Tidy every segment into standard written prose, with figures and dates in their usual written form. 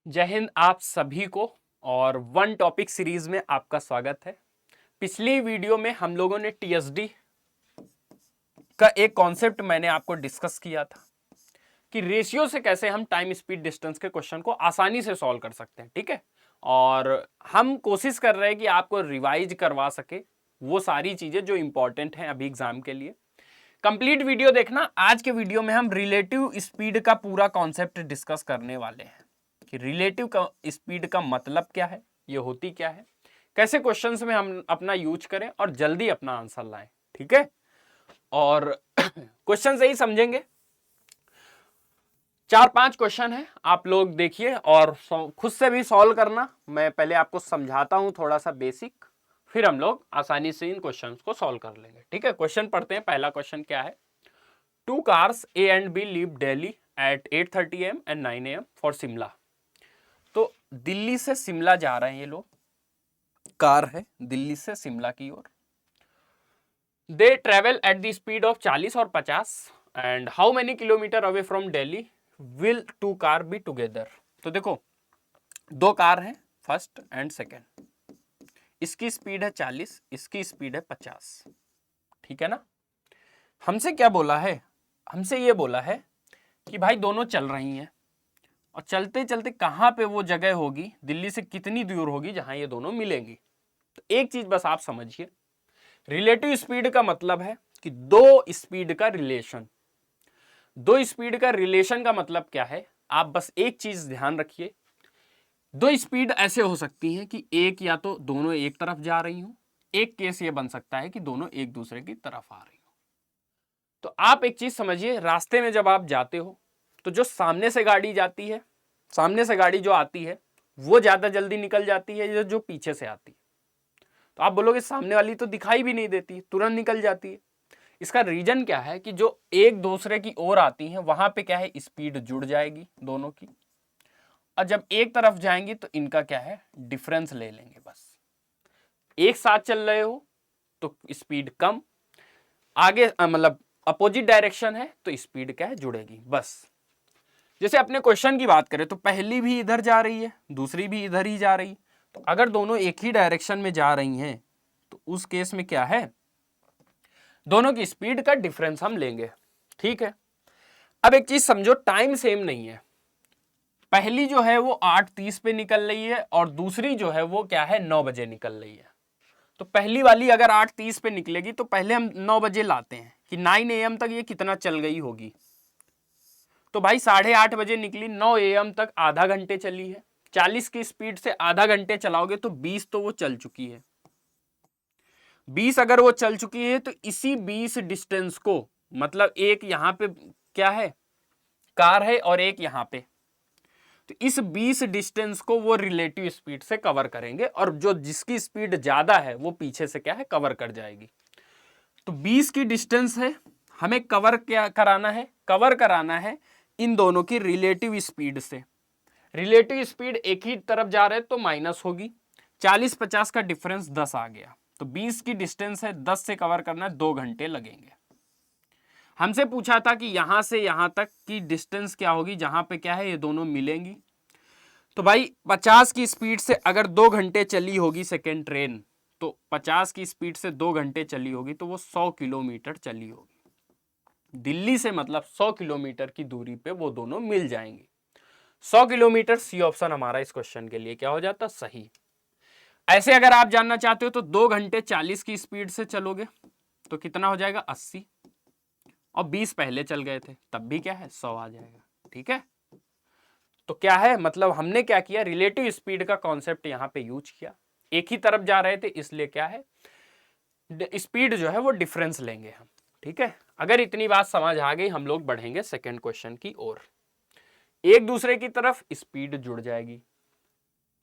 जय हिंद आप सभी को। और वन टॉपिक सीरीज में आपका स्वागत है। पिछली वीडियो में हम लोगों ने टीएसडी का एक कॉन्सेप्ट मैंने आपको डिस्कस किया था कि रेशियो से कैसे हम टाइम स्पीड डिस्टेंस के क्वेश्चन को आसानी से सॉल्व कर सकते हैं। ठीक है, और हम कोशिश कर रहे हैं कि आपको रिवाइज करवा सके वो सारी चीजें जो इंपॉर्टेंट हैं अभी एग्जाम के लिए। कंप्लीट वीडियो देखना। आज के वीडियो में हम रिलेटिव स्पीड का पूरा कॉन्सेप्ट डिस्कस करने वाले हैं कि रिलेटिव का स्पीड का मतलब क्या है, ये होती क्या है, कैसे क्वेश्चंस में हम अपना यूज करें और जल्दी अपना आंसर लाएं। ठीक है, और क्वेश्चन से ही समझेंगे। 4-5 क्वेश्चन है, आप लोग देखिए और खुद से भी सॉल्व करना। मैं पहले आपको समझाता हूं थोड़ा सा बेसिक, फिर हम लोग आसानी से इन क्वेश्चंस को सॉल्व कर लेंगे। ठीक है, क्वेश्चन पढ़ते हैं। पहला क्वेश्चन क्या है? 2 cars A and B leave Delhi at 8:30 AM and 9 AM for Simla। तो दिल्ली से शिमला जा रहे हैं ये लोग, कार है दिल्ली से शिमला की ओर। They travel at the speed of 40 और 50 and how many kilometre away from Delhi will 2 car be together. तो देखो, 2 कार हैं, फर्स्ट एंड सेकेंड। इसकी स्पीड है 40, इसकी स्पीड है 50। ठीक है ना। हमसे क्या बोला है? हमसे ये बोला है कि भाई दोनों चल रही हैं और चलते चलते कहां पे वो जगह होगी, दिल्ली से कितनी दूर होगी जहां ये दोनों मिलेंगी। तो एक चीज बस आप समझिए, रिलेटिव स्पीड का मतलब है कि दो स्पीड का रिलेशन। दो स्पीड का रिलेशन का मतलब क्या है? आप बस एक चीज ध्यान रखिए, दो स्पीड ऐसे हो सकती है कि एक या तो दोनों एक तरफ जा रही हो, एक केस ये बन सकता है कि दोनों एक दूसरे की तरफ आ रही हो। तो आप एक चीज समझिए, रास्ते में जब आप जाते हो तो जो सामने से गाड़ी जाती है, सामने से गाड़ी जो आती है वो ज्यादा जल्दी निकल जाती है जो पीछे से आती है। तो आप बोलोगे सामने वाली तो दिखाई भी नहीं देती, तुरंत निकल जाती है। इसका रीजन क्या है कि जो एक दूसरे की ओर आती हैं वहां पे क्या है, स्पीड जुड़ जाएगी दोनों की, और जब एक तरफ जाएंगी तो इनका क्या है, डिफरेंस ले लेंगे। बस एक साथ चल रहे हो तो स्पीड कम, आगे मतलब अपोजिट डायरेक्शन है तो स्पीड क्या है, जुड़ेगी। बस जैसे अपने क्वेश्चन की बात करें तो पहली भी इधर जा रही है, दूसरी भी इधर ही जा रही, तो अगर दोनों एक ही डायरेक्शन में जा रही हैं तो उस केस में क्या है, दोनों की स्पीड का डिफरेंस हम लेंगे। ठीक है, अब एक चीज समझो, टाइम सेम नहीं है। पहली जो है वो 8:30 पे निकल रही है और दूसरी जो है वो क्या है, 9 बजे निकल रही है। तो पहली वाली अगर 8:30 पे निकलेगी तो पहले हम 9 बजे लाते हैं कि 9 AM तक ये कितना चल गई होगी। तो भाई 8:30 बजे निकली, 9 AM तक आधा घंटे चली है। 40 की स्पीड से आधा घंटे चलाओगे तो 20 तो वो चल चुकी है। 20 अगर वो चल चुकी है तो इसी 20 डिस्टेंस को, मतलब एक यहां पे क्या है, कार है और एक यहां पे, तो इस 20 डिस्टेंस को वो रिलेटिव स्पीड से कवर करेंगे और जो जिसकी स्पीड ज्यादा है वो पीछे से क्या है, कवर कर जाएगी। तो 20 की डिस्टेंस है, हमें कवर क्या कराना है, कवर कराना है इन दोनों की रिलेटिव स्पीड से। रिलेटिव स्पीड एक ही तरफ जा रहे तो माइनस होगी, 40-50 का डिफरेंस 10 आ गया, तो 20 की डिस्टेंस है, 10 से कवर करना 2 घंटे लगेंगे। हमसे पूछा था कि यहां से यहां तक की डिस्टेंस क्या होगी जहां पे क्या है ये दोनों मिलेंगी। तो भाई 50 की स्पीड से अगर 2 घंटे चली होगी सेकेंड ट्रेन, तो 50 की स्पीड से 2 घंटे चली होगी तो वो 100 किलोमीटर चली होगी। दिल्ली से मतलब 100 किलोमीटर की दूरी पे वो दोनों मिल जाएंगे। 100 किलोमीटर, सी ऑप्शन हमारा इस क्वेश्चन के लिए क्या हो जाता, सही। ऐसे अगर आप जानना चाहते हो तो 2 घंटे 40 की स्पीड से चलोगे तो कितना हो जाएगा, 80, और 20 पहले चल गए थे तब भी क्या है, 100 आ जाएगा। ठीक है, तो क्या है, मतलब हमने क्या किया, रिलेटिव स्पीड का कॉन्सेप्ट यहां पे यूज किया। एक ही तरफ जा रहे थे इसलिए क्या है, स्पीड जो है वो डिफरेंस लेंगे हम। ठीक है, अगर इतनी बात समझ आ गई, हम लोग बढ़ेंगे सेकेंड क्वेश्चन की ओर। एक दूसरे की तरफ स्पीड जुड़ जाएगी,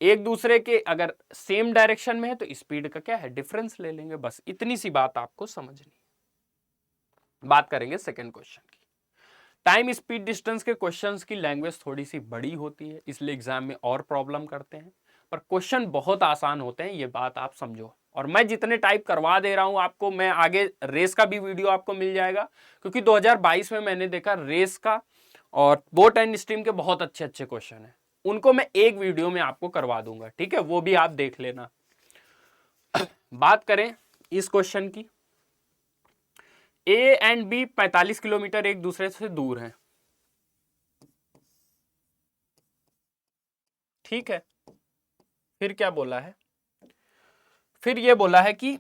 एक दूसरे के अगर सेम डायरेक्शन में है तो स्पीड का क्या है, डिफरेंस ले लेंगे। बस इतनी सी बात आपको समझनी है। बात करेंगे सेकेंड क्वेश्चन की। टाइम स्पीड डिस्टेंस के क्वेश्चंस की लैंग्वेज थोड़ी सी बड़ी होती है, इसलिए एग्जाम में और प्रॉब्लम करते हैं, पर क्वेश्चन बहुत आसान होते हैं, ये बात आप समझो। और मैं जितने टाइप करवा दे रहा हूं आपको, मैं आगे रेस का भी वीडियो आपको मिल जाएगा, क्योंकि 2022 में मैंने देखा रेस का और बोट एंड स्ट्रीम के बहुत अच्छे अच्छे क्वेश्चन है। उनको मैं एक वीडियो में आपको करवा दूंगा, ठीक है, वो भी आप देख लेना। बात करें इस क्वेश्चन की, ए एंड बी 45 किलोमीटर एक दूसरे से दूर हैं, ठीक है। फिर क्या बोला है, फिर ये बोला है कि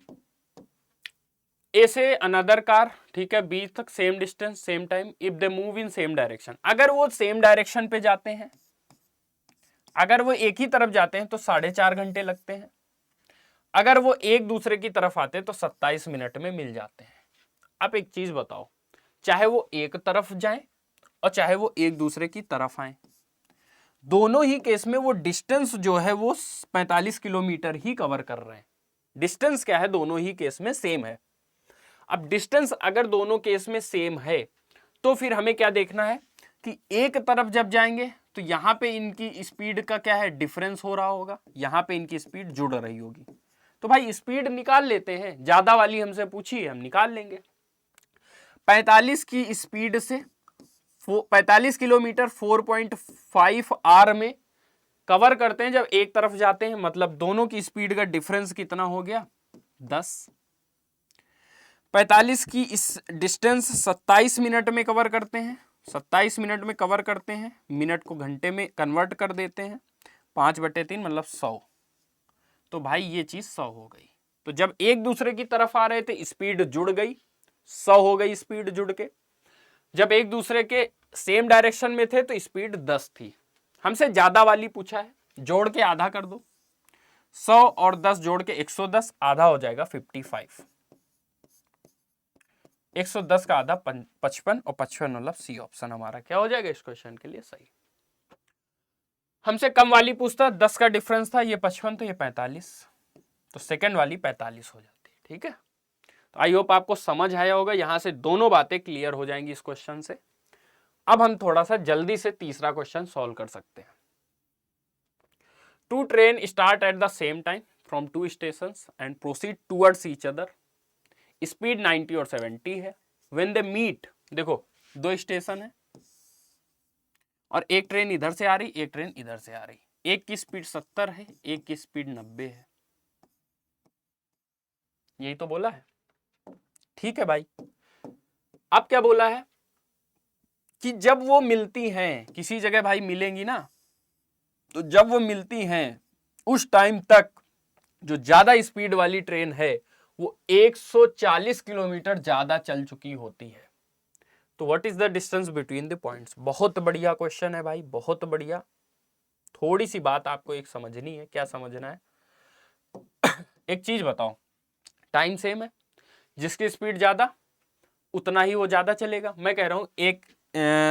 ए से अनदर कार, ठीक है, बी तक same distance same time if they move in same direction. अगर वो सेम डायरेक्शन पे जाते हैं, अगर वो एक ही तरफ जाते हैं तो 4.5 घंटे लगते हैं, अगर वो एक दूसरे की तरफ आते हैं तो 27 मिनट में मिल जाते हैं। अब एक चीज बताओ, चाहे वो एक तरफ जाएं और चाहे वो एक दूसरे की तरफ आए, दोनों ही केस में वो डिस्टेंस जो है वो 45 किलोमीटर ही कवर कर रहे हैं। डिस्टेंस क्या है, दोनों ही केस में सेम है। अब डिस्टेंस अगर दोनों केस में सेम है तो फिर हमें क्या देखना है कि एक तरफ जब जाएंगे तो यहां पे इनकी स्पीड का क्या है, डिफरेंस हो रहा होगा, यहां पे इनकी स्पीड जुड़ रही होगी। तो भाई स्पीड निकाल लेते हैं, ज्यादा वाली हमसे पूछी है, हम निकाल लेंगे। 45 की स्पीड से 45 किलोमीटर 4.5 आर में कवर करते हैं जब एक तरफ जाते हैं, मतलब दोनों की स्पीड का डिफरेंस कितना हो गया, 10। 45 की इस डिस्टेंस 27 मिनट में कवर करते हैं, 27 मिनट में कवर करते हैं, मिनट को घंटे में कन्वर्ट कर देते हैं, 5/3 मतलब 100। तो भाई ये चीज 100 हो गई। तो जब एक दूसरे की तरफ आ रहे थे स्पीड जुड़ गई, 100 हो गई स्पीड जुड़ के। जब एक दूसरे के सेम डायरेक्शन में थे तो स्पीड 10 थी। हमसे ज्यादा वाली पूछा है, जोड़ के आधा कर दो, 100 और 10 जोड़ के 110, आधा हो जाएगा 55। 110 का आधा 55 और 55 मतलब सी ऑप्शन हमारा क्या हो जाएगा इस क्वेश्चन के लिए सही। हमसे कम वाली पूछता, 10 का डिफरेंस था, ये 55 तो ये 45, तो सेकंड वाली 45 हो जाती है, ठीक है। तो आई होप आपको समझ आया होगा, यहां से दोनों बातें क्लियर हो जाएंगी इस क्वेश्चन से। अब हम थोड़ा सा जल्दी से तीसरा क्वेश्चन सॉल्व कर सकते हैं। Two train start at the same time from two stations and proceed towards each other, speed 90 और 70 है। व्हेन दे मीट, देखो दो स्टेशन है और एक ट्रेन इधर से आ रही, एक ट्रेन इधर से आ रही, एक की स्पीड 70 है, एक की स्पीड 90 है, यही तो बोला है, ठीक है भाई। अब क्या बोला है कि जब वो मिलती हैं, किसी जगह भाई मिलेंगी ना, तो जब वो मिलती हैं उस टाइम तक जो ज्यादा स्पीड वाली ट्रेन है वो 140 किलोमीटर ज्यादा चल चुकी होती है। तो what is the distance between the points. बहुत बढ़िया क्वेश्चन है भाई, बहुत बढ़िया। थोड़ी सी बात आपको एक समझनी है, क्या समझना है, एक चीज बताओ, टाइम सेम है, जिसकी स्पीड ज्यादा उतना ही वो ज्यादा चलेगा। मैं कह रहा हूं एक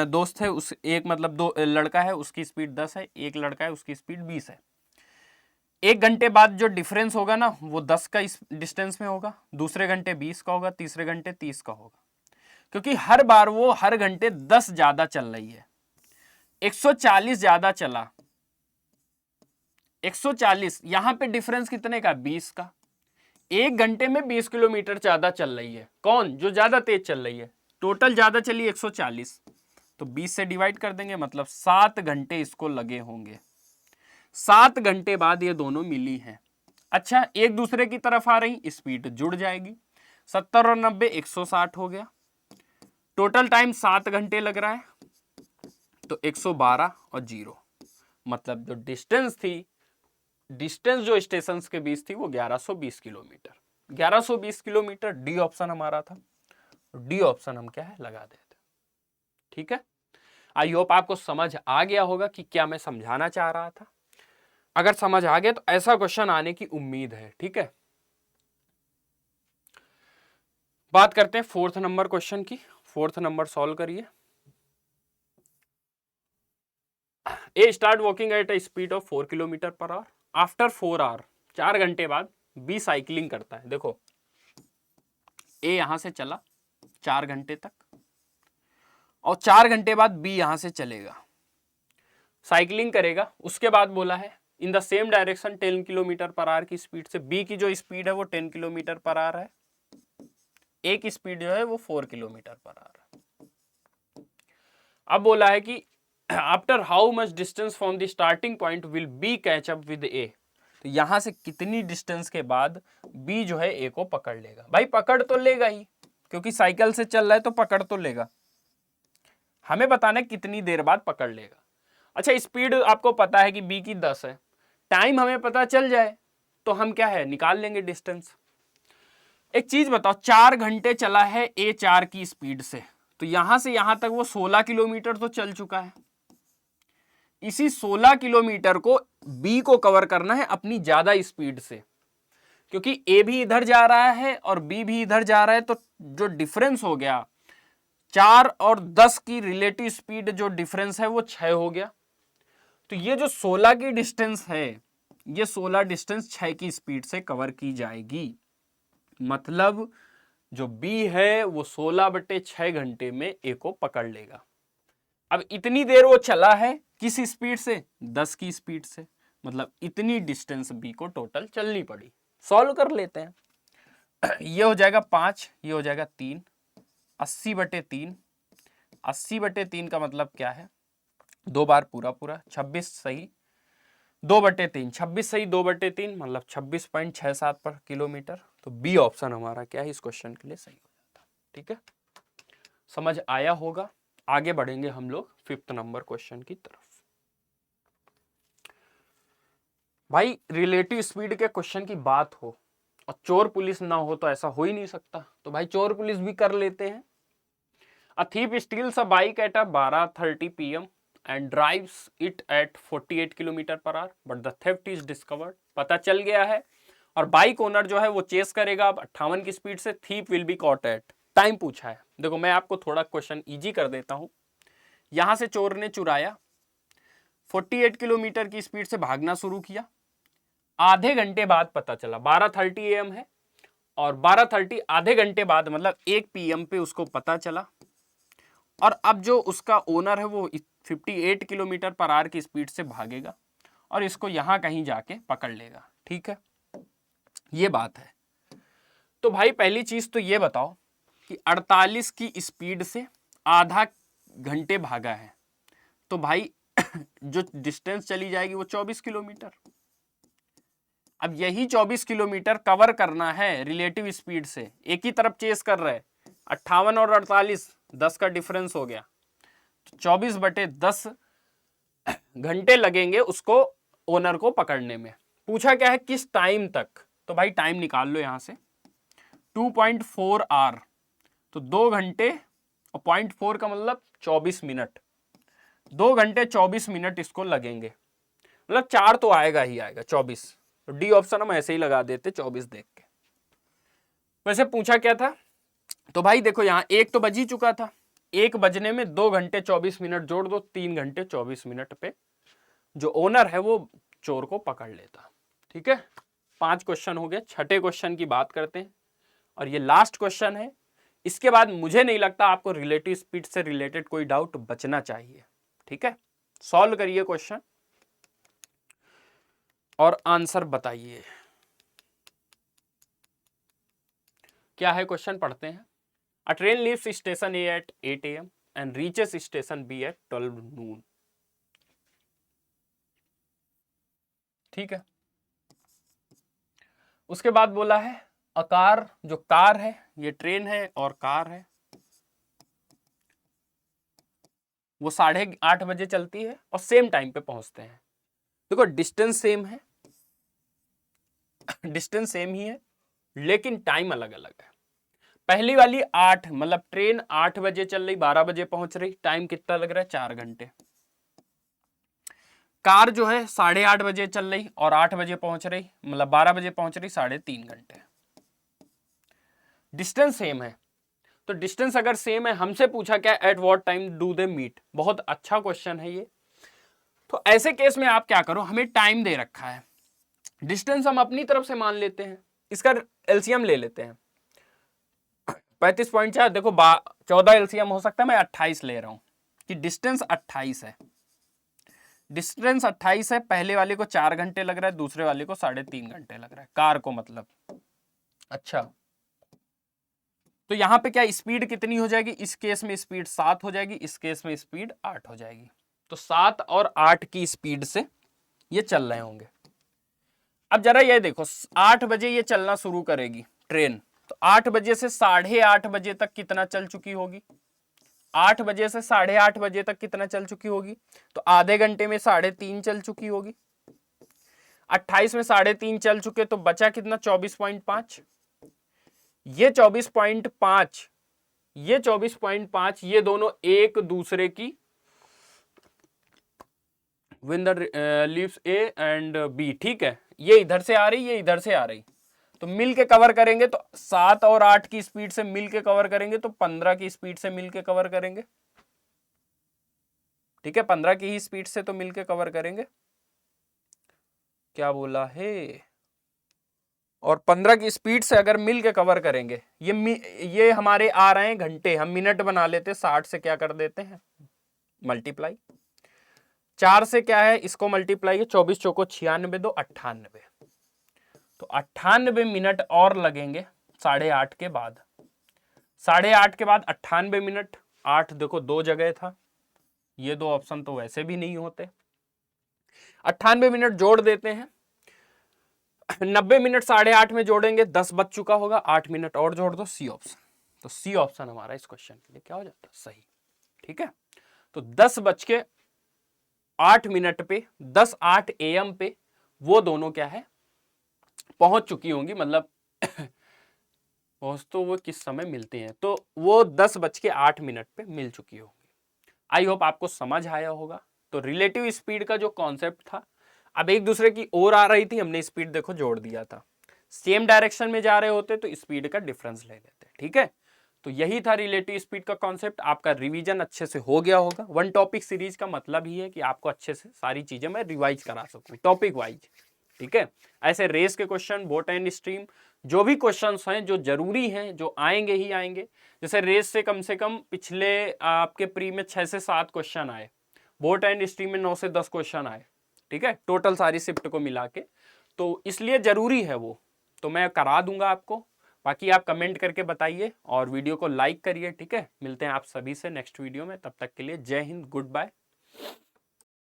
दोस्त है, उस एक मतलब दो लड़का है, उसकी स्पीड 10 है, एक लड़का है उसकी स्पीड 20 है। 1 घंटे बाद जो डिफरेंस होगा ना वो 10 का इस डिस्टेंस में होगा, दूसरे घंटे 20 का होगा, तीसरे घंटे 30 का होगा, क्योंकि हर बार वो हर घंटे 10 ज्यादा चल रही है। 140 ज्यादा चला, 140, यहां पे डिफरेंस कितने का, 20 का। 1 घंटे में 20 किलोमीटर ज्यादा चल रही है, कौन, जो ज्यादा तेज चल रही है। टोटल ज्यादा चली 140, तो 20 से डिवाइड कर देंगे, मतलब 7 घंटे इसको लगे होंगे। 7 घंटे बाद ये दोनों मिली हैं। अच्छा, एक दूसरे की तरफ आ रही, स्पीड जुड़ जाएगी, 70 और 90 160 हो गया। टोटल टाइम 7 घंटे लग रहा है, तो 112 और 0, मतलब जो डिस्टेंस थी, डिस्टेंस जो स्टेशंस के बीच थी वो 1120 किलोमीटर। 1120 किलोमीटर डी ऑप्शन हमारा था, डी ऑप्शन हम क्या है लगा देते, ठीक है। आई होप आपको समझ आ गया होगा कि क्या मैं समझाना चाह रहा था। अगर समझ आ गया तो ऐसा क्वेश्चन आने की उम्मीद है, ठीक है। बात करते हैं 4th नंबर क्वेश्चन की। 4th नंबर सॉल्व करिए। A start walking at a speed of 4 kilometre per hour after 4 hour, 4 घंटे बाद बी साइकिलिंग करता है। देखो ए यहां से चला 4 घंटे तक और 4 घंटे बाद बी यहां से चलेगा, साइकिलिंग करेगा। उसके बाद बोला है in the same direction 10 kilometre per our की स्पीड से, बी की जो स्पीड है वो 10 किलोमीटर पर आवर है, ए की स्पीड जो है वो 4 किलोमीटर पर आवर है। अब बोला है कि after how much distance from the starting point will be catch up with A. तो यहां से कितनी डिस्टेंस के बाद बी जो है ए को पकड़ लेगा? भाई पकड़ तो लेगा ही, क्योंकि साइकिल से चल रहा है तो पकड़ तो लेगा। हमें बताना है कितनी देर बाद पकड़ लेगा। अच्छा, स्पीड आपको पता है कि बी की 10 है, टाइम हमें पता चल जाए तो हम क्या है निकाल लेंगे डिस्टेंस। एक चीज बताओ, 4 घंटे चला है ए 4 की स्पीड से, तो यहां से यहां तक वो 16 किलोमीटर तो चल चुका है। इसी 16 किलोमीटर को बी को कवर करना है अपनी ज्यादा स्पीड से, क्योंकि ए भी इधर जा रहा है और बी भी इधर जा रहा है, तो जो डिफरेंस हो गया 4 और 10 की रिलेटिव स्पीड जो डिफरेंस है वो 6 हो गया। तो ये जो 16 की डिस्टेंस है, ये 16 डिस्टेंस 6 की स्पीड से कवर की जाएगी। मतलब जो बी है वो 16/6 घंटे में ए को पकड़ लेगा। अब इतनी देर वो चला है किस स्पीड से? 10 की स्पीड से, मतलब इतनी डिस्टेंस बी को टोटल चलनी पड़ी। सॉल्व कर लेते हैं। ये हो जाएगा 5, ये हो जाएगा 3, 80/3। 80/3 का मतलब क्या है? 2 बार पूरा पूरा, 26 सही 2/3, 26 सही 2/3, मतलब 26.67 पर किलोमीटर। तो बी ऑप्शन हमारा क्या है इस क्वेश्चन के लिए सही हो जाता। ठीक है, समझ आया होगा। आगे बढ़ेंगे हम लोग 5th नंबर क्वेश्चन की तरफ। भाई रिलेटिव स्पीड के क्वेश्चन की बात हो और चोर पुलिस ना हो तो ऐसा हो ही नहीं सकता, तो भाई चोर पुलिस भी कर लेते हैं। A thief steals a bike at 12:30 p.m. and drives it at 48 kilometre per our, but the theft is discovered. पता चल गया है और बाइक ओनर जो है वो चेस करेगा अब 58 की स्पीड से। Thief will be caught at, time पूछा है। देखो मैं आपको थोड़ा क्वेश्चन इजी कर देता हूं। यहां से चोर ने चुराया, 48 किलोमीटर की स्पीड से भागना शुरू किया। आधे घंटे बाद पता चला 12:30 AM है, और 12:30 आधे घंटे बाद मतलब 1 PM पे उसको पता चला। और अब जो उसका ओनर है वो 58 किलोमीटर पर आवर की स्पीड से भागेगा और इसको यहां कहीं जाके पकड़ लेगा। ठीक है, ये बात है। तो भाई पहली चीज तो ये बताओ कि 48 की स्पीड से आधा घंटे भागा है, तो भाई जो डिस्टेंस चली जाएगी वो 24 किलोमीटर। अब यही 24 किलोमीटर कवर करना है रिलेटिव स्पीड से, एक ही तरफ चेस कर रहे हैं। 58 और 48, 10 का डिफरेंस हो गया, 24/10 घंटे लगेंगे उसको ओनर को पकड़ने में। पूछा क्या है किस टाइम तक, तो भाई टाइम निकाल लो यहां से, 2.4 आवर, तो 2 घंटे और 0.4 का मतलब 24 मिनट। 2 घंटे 24 मिनट इसको लगेंगे, मतलब 4 तो आएगा ही आएगा, 24। तो डी ऑप्शन हम ऐसे ही लगा देते 24 देख के। वैसे पूछा क्या था, तो भाई देखो यहां 1 तो बज ही चुका था, 1 बजने में 2 घंटे 24 मिनट जोड़ दो, 3 घंटे 24 मिनट पे जो ओनर है वो चोर को पकड़ लेता। ठीक है, 5 क्वेश्चन हो गए। छठे क्वेश्चन की बात करते हैं और ये लास्ट क्वेश्चन है। इसके बाद मुझे नहीं लगता आपको रिलेटिव स्पीड से रिलेटेड कोई डाउट बचना चाहिए। ठीक है, सॉल्व करिए क्वेश्चन और आंसर बताइए। क्या है क्वेश्चन, पढ़ते हैं। A train leaves station A at 8 AM and reaches station B at 12 noon। ठीक है, उसके बाद बोला है अ कार, जो कार है ये ट्रेन है और कार है, वो 8:30 बजे चलती है और सेम टाइम पे पहुंचते हैं। देखो डिस्टेंस सेम है, डिस्टेंस सेम ही है, लेकिन टाइम अलग अलग है। पहली वाली 8, मतलब ट्रेन 8 बजे चल रही, 12 बजे पहुंच रही, टाइम कितना लग रहा है 4 घंटे। कार जो है 8:30 बजे चल रही और 8 बजे पहुंच रही, मतलब 12 बजे पहुंच रही, 3.5 घंटे। डिस्टेंस सेम है, तो डिस्टेंस अगर सेम है, हमसे पूछा क्या at what time do they meet. बहुत अच्छा क्वेश्चन है ये। तो ऐसे केस में आप क्या करो, हमें टाइम दे रखा है, डिस्टेंस हम अपनी तरफ से मान लेते हैं, इसका एलसीएम ले लेते हैं। 35.4, देखो 14 एलसीएम हो सकता है, मैं 28 ले रहा हूं कि डिस्टेंस 28 है। डिस्टेंस 28 है, पहले वाले को 4 घंटे लग रहा है, दूसरे वाले को 3.5 घंटे लग रहा है, कार को मतलब। अच्छा, तो यहां पे क्या स्पीड कितनी हो जाएगी, इस केस में स्पीड 7 हो जाएगी, इस केस में स्पीड 8 हो जाएगी। तो 7 और 8 की स्पीड से ये चल रहे होंगे। अब जरा ये देखो, 8 बजे ये चलना शुरू करेगी ट्रेन, तो 8 बजे से 8:30 बजे तक कितना चल चुकी होगी? 8 बजे से 8:30 बजे तक कितना चल चुकी होगी? तो आधे घंटे में 3.5 चल चुकी होगी। 28 में 3.5 चल चुके, तो बचा कितना? 24.5। ये 24.5, ये 24.5, ये दोनों एक दूसरे की when the leaves A and B, ठीक है, ये इधर से आ रही, ये इधर से आ रही, तो मिल के कवर करेंगे। तो 7 और 8 की स्पीड से मिल के कवर करेंगे, तो 15 की स्पीड से मिल के कवर करेंगे। ठीक है, 15 की ही स्पीड से तो मिल के कवर करेंगे। क्या बोला है? और 15 की स्पीड से अगर मिल के कवर करेंगे, ये हमारे आ रहे हैं घंटे, हम मिनट बना लेते, 60 से क्या कर देते हैं मल्टीप्लाई, 4 से क्या है इसको मल्टीप्लाई है, 24 चौको 96, 2 98, तो 98 मिनट और लगेंगे 8:30 के बाद। 8:30 के बाद 98 मिनट, 8 देखो 2 जगह था, ये 2 ऑप्शन तो वैसे भी नहीं होते। 98 मिनट जोड़ देते हैं, 90 मिनट 8:30 में जोड़ेंगे, 10 बज चुका होगा, 8 मिनट और जोड़ दो, सी ऑप्शन। तो सी ऑप्शन हमारा इस क्वेश्चन के लिए क्या हो जाता है? सही। ठीक है, तो 10:08 पे, 10:08 AM पे वो दोनों क्या है पहुंच चुकी होंगी, मतलब पहुंच तो वो किस समय मिलते हैं, तो वो 10:08 पे मिल चुकी होंगी। आई होप आपको समझ आया होगा। तो रिलेटिव स्पीड का जो कॉन्सेप्ट था, अब एक दूसरे की ओर आ रही थी, हमने स्पीड देखो जोड़ दिया था, सेम डायरेक्शन में जा रहे होते तो स्पीड का डिफरेंस ले लेते। ठीक है, तो यही था रिलेटिव स्पीड का कॉन्सेप्ट। आपका रिवीजन अच्छे से हो गया होगा। वन टॉपिक सीरीज का मतलब ही है कि आपको अच्छे से सारी चीजें मैं रिवाइज करा सकूं टॉपिक वाइज। ठीक है, ऐसे रेस के क्वेश्चन, बोट एंड स्ट्रीम, जो भी क्वेश्चंस हैं जो जरूरी हैं, जो आएंगे ही आएंगे, जैसे रेस से कम पिछले आपके प्री में 6 से 7 क्वेश्चन आए, बोट एंड स्ट्रीम में 9 से 10 क्वेश्चन आए। ठीक है, टोटल सारी शिफ्ट को मिला के, तो इसलिए जरूरी है वो, तो मैं करा दूंगा आपको। बाकी आप कमेंट करके बताइए और वीडियो को लाइक करिए। ठीक है, मिलते हैं आप सभी से नेक्स्ट वीडियो में, तब तक के लिए जय हिंद, गुड बाय।